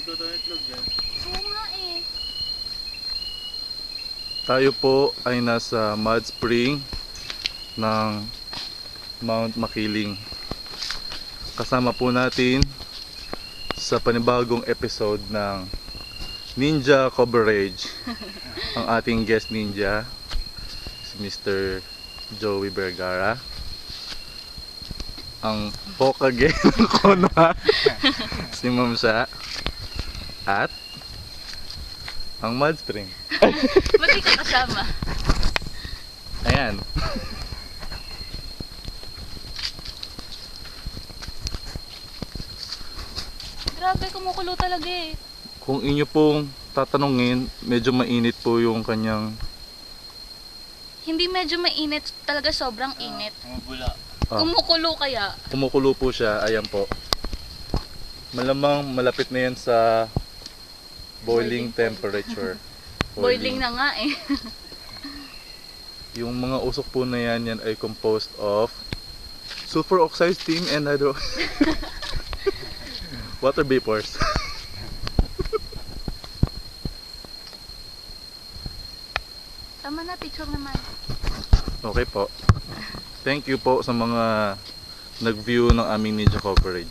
magtutong itlog dyan. Oo nga eh. Tayo po ay nasa mud spring ng Mount Makiling. Kasama po natin sa panibagong episode ng Ninja Coverage ang ating guest ninja, si Mr. Joey Vergara. Ang Hokage ng Konoha, si Ma'am Sha. At ang mud spring. Ba't di ka kasama? Ayan. Grabe, kumukulo talaga eh. Kung inyo pong tatanungin, medyo mainit po yung kanyang Hindi medyo mainit, talaga sobrang init. Bumubula. Kumukulo kaya. kumukulo po siya. Ayan po. Malamang malapit na yan sa boiling temperature. Boiling na nga eh. Yung mga usok po na yan ay composed of sulfur oxide, steam, and hydro water vapors. Tama na, picture naman. Okay po. Thank you po sa mga nag-view ng aming ninja coverage.